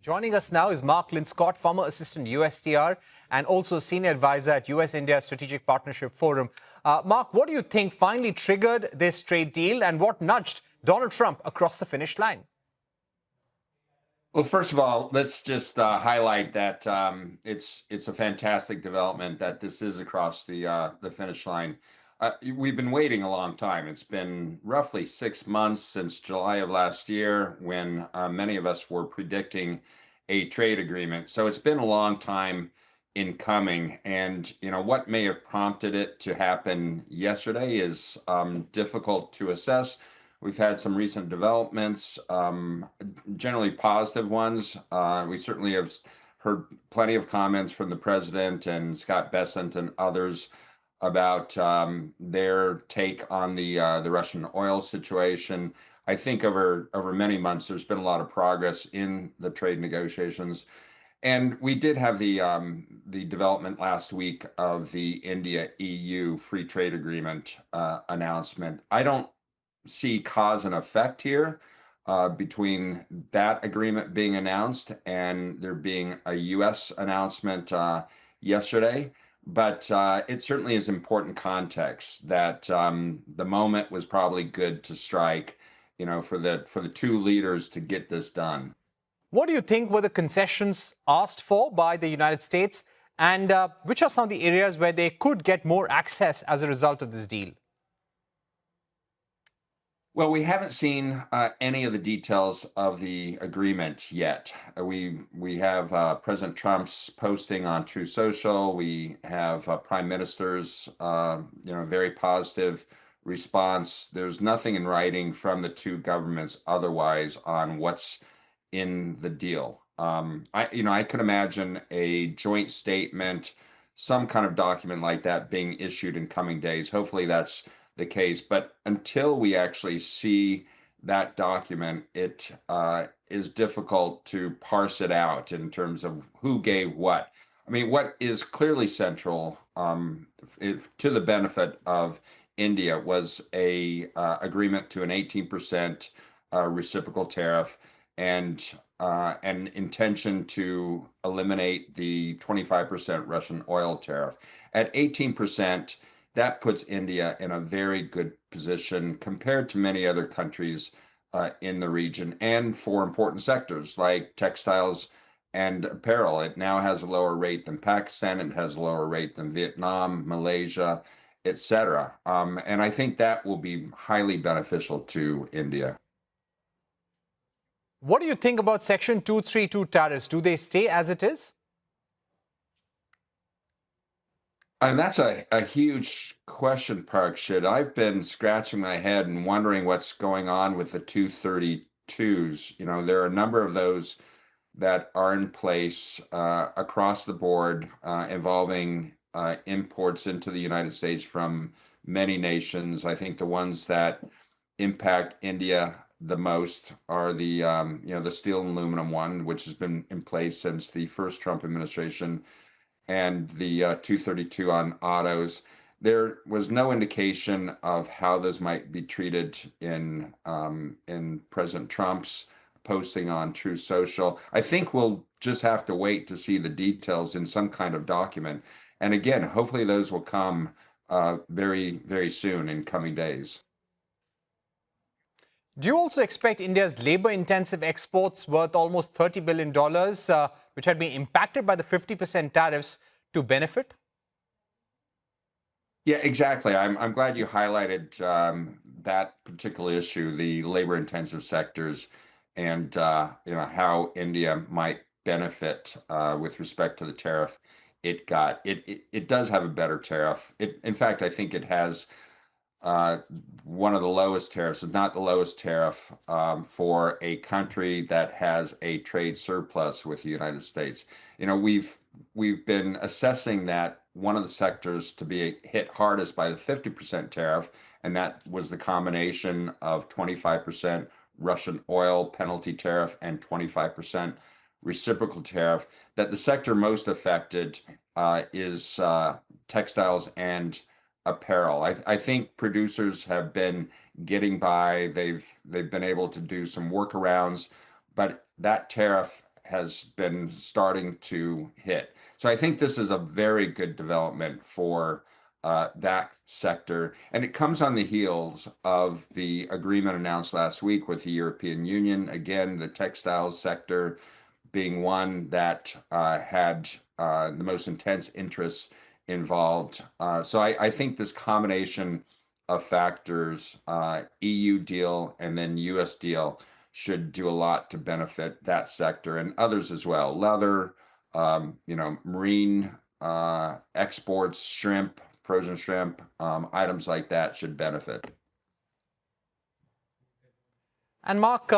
Joining us now is Mark Linscott, former assistant USTR and also senior advisor at US-India Strategic Partnership Forum. Mark, what do you think finally triggered this trade deal and what nudged Donald Trump across the finish line? Well, first of all, let's just highlight that it's a fantastic development that this is across the finish line. We've been waiting a long time. It's been roughly 6 months since July of last year when many of us were predicting a trade agreement. So it's been a long time in coming. And what may have prompted it to happen yesterday is difficult to assess. We've had some recent developments, generally positive ones. We certainly have heard plenty of comments from the president and Scott Bessent and others about their take on the Russian oil situation. I think over many months, there's been a lot of progress in the trade negotiations. And we did have the development last week of the India-EU free trade agreement announcement. I don't see cause and effect here between that agreement being announced and there being a U.S. announcement yesterday. But it certainly is important context that the moment was probably good to strike, for the two leaders to get this done. What do you think were the concessions asked for by the United States, and which are some of the areas where they could get more access as a result of this deal? Well, we haven't seen any of the details of the agreement yet. We have President Trump's posting on Truth Social. We have Prime Minister's, very positive response. There's nothing in writing from the two governments otherwise on what's in the deal. I could imagine a joint statement, some kind of document like that being issued in coming days. Hopefully that's the case, but until we actually see that document, it is difficult to parse it out in terms of who gave what. I mean, what is clearly central to the benefit of India was a agreement to an 18% reciprocal tariff and an intention to eliminate the 25% Russian oil tariff. At 18%, that puts India in a very good position compared to many other countries in the region and for important sectors like textiles and apparel. It now has a lower rate than Pakistan. It has a lower rate than Vietnam, Malaysia, etc. And I think that will be highly beneficial to India. What do you think about Section 232 tariffs? Do they stay as it is? And that's a huge question, Parikshit. I've been scratching my head and wondering what's going on with the 232s. There are a number of those that are in place across the board involving imports into the United States from many nations. I think the ones that impact India the most are the steel and aluminum one, which has been in place since the first Trump administration, and the 232 on autos. There was no indication of how those might be treated in President Trump's posting on Truth Social. I think we'll just have to wait to see the details in some kind of document. And again, hopefully those will come very, very soon in coming days. Do you also expect India's labor-intensive exports worth almost $30 billion, which had been impacted by the 50% tariffs, to benefit? Yeah, exactly. I'm glad you highlighted that particular issue, the labor-intensive sectors, and how India might benefit with respect to the tariff it got. It does have a better tariff. In fact, I think it has one of the lowest tariffs, if not the lowest tariff, for a country that has a trade surplus with the United States. We've been assessing that one of the sectors to be hit hardest by the 50% tariff, and that was the combination of 25% Russian oil penalty tariff and 25% reciprocal tariff, that the sector most affected is textiles and apparel. I think producers have been getting by. They've been able to do some workarounds, but that tariff has been starting to hit. So I think this is a very good development for that sector. And it comes on the heels of the agreement announced last week with the European Union. Again, the textiles sector being one that had the most intense interests involved. So I think this combination of factors, EU deal and then US deal, should do a lot to benefit that sector and others as well. Leather, marine exports, shrimp, frozen shrimp, items like that should benefit. And Mark,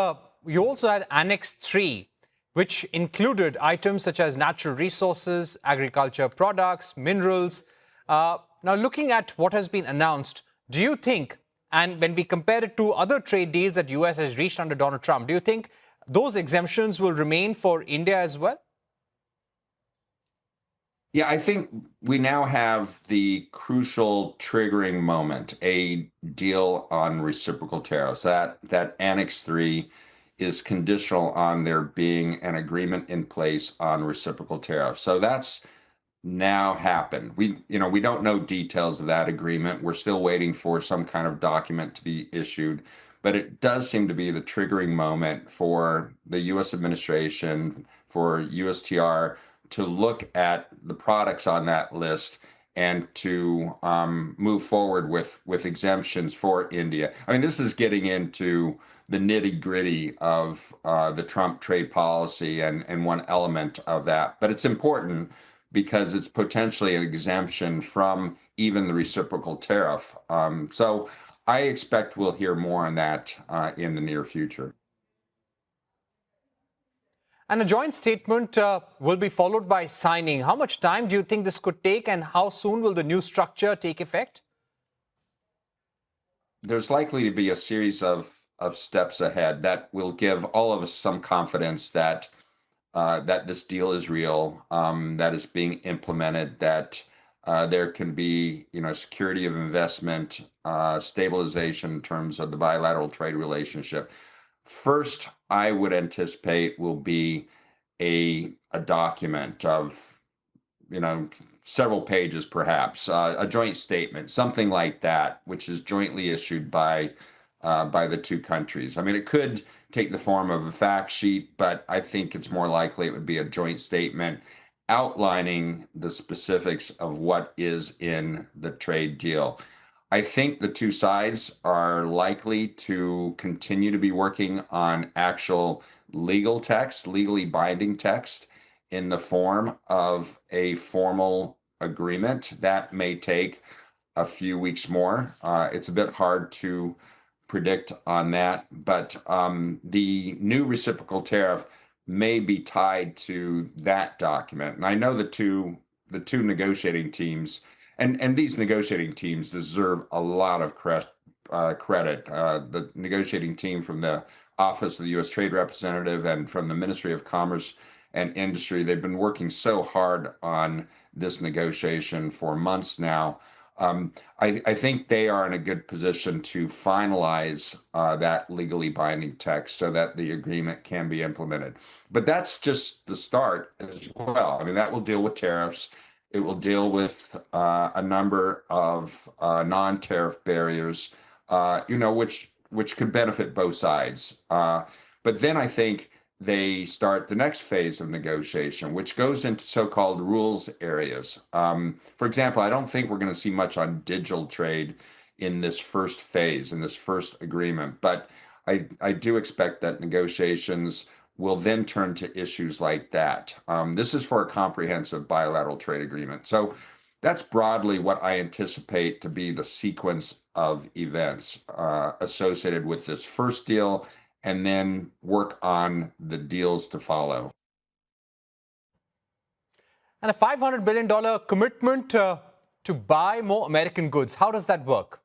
you also had Annex 3, which included items such as natural resources, agriculture products, minerals. Now, looking at what has been announced, do you think, and when we compare it to other trade deals that US has reached under Donald Trump, do you think those exemptions will remain for India as well? Yeah, I think we now have the crucial triggering moment, a deal on reciprocal tariffs. That Annex 3 is conditional on there being an agreement in place on reciprocal tariffs. So that's now happened. We don't know details of that agreement. We're still waiting for some kind of document to be issued, but it does seem to be the triggering moment for the US administration, for USTR to look at the products on that list and to move forward with exemptions for India. I mean, this is getting into the nitty gritty of the Trump trade policy and one element of that, but it's important because it's potentially an exemption from even the reciprocal tariff. So I expect we'll hear more on that in the near future. And a joint statement will be followed by signing. How much time do you think this could take, and how soon will the new structure take effect? There's likely to be a series of steps ahead that will give all of us some confidence that that this deal is real, that is being implemented, that there can be, security of investment, stabilization in terms of the bilateral trade relationship. First, I would anticipate will be a document of, several pages, perhaps, a joint statement, something like that, which is jointly issued by the two countries. I mean, it could take the form of a fact sheet, but I think it's more likely it would be a joint statement outlining the specifics of what is in the trade deal. I think the two sides are likely to continue to be working on actual legal text, legally binding text in the form of a formal agreement. That may take a few weeks more. It's a bit hard to predict on that, but the new reciprocal tariff may be tied to that document. And I know the two negotiating teams, and these negotiating teams deserve a lot of credit. The negotiating team from the Office of the U.S. Trade Representative and from the Ministry of Commerce and Industry, they've been working so hard on this negotiation for months now. I think they are in a good position to finalize that legally binding text so that the agreement can be implemented. But that's just the start as well. I mean, that will deal with tariffs. It will deal with a number of non-tariff barriers, which could benefit both sides. But then I think they start the next phase of negotiation, which goes into so-called rules areas. For example, I don't think we're going to see much on digital trade in this first phase, in this first agreement, but I do expect that negotiations will then turn to issues like that. This is for a comprehensive bilateral trade agreement. So that's broadly what I anticipate to be the sequence of events associated with this first deal, and then work on the deals to follow. And a $500 billion commitment to buy more American goods. How does that work?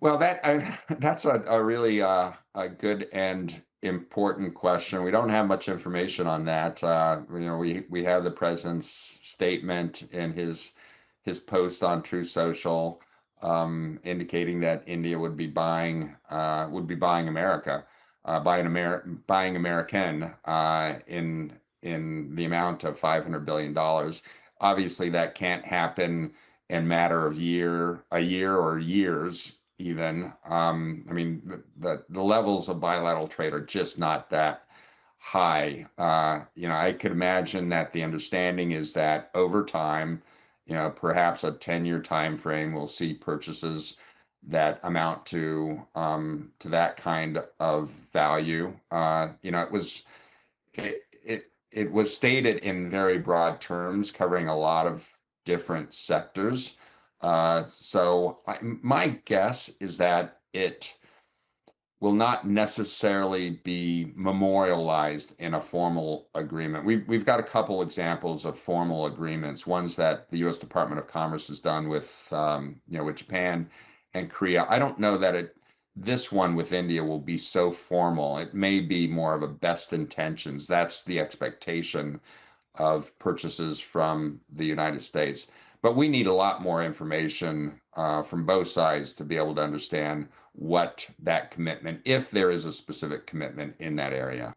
Well, that's a really a good and important question. We don't have much information on that. We have the president's statement in his post on Truth Social, indicating that India would be buying America. buying American in the amount of $500 billion. Obviously, that can't happen in matter of a year or years even. I mean, the levels of bilateral trade are just not that high. I could imagine that the understanding is that over time, perhaps a 10-year time frame, we'll see purchases that amount to that kind of value. It was stated in very broad terms, covering a lot of different sectors. My guess is that it will not necessarily be memorialized in a formal agreement. We've got a couple examples of formal agreements, ones that the U.S. Department of Commerce has done with with Japan and Korea. I don't know that this one with India will be so formal. It may be more of a best intentions. That's the expectation of purchases from the United States. But we need a lot more information from both sides to be able to understand what that commitment, if there is a specific commitment in that area.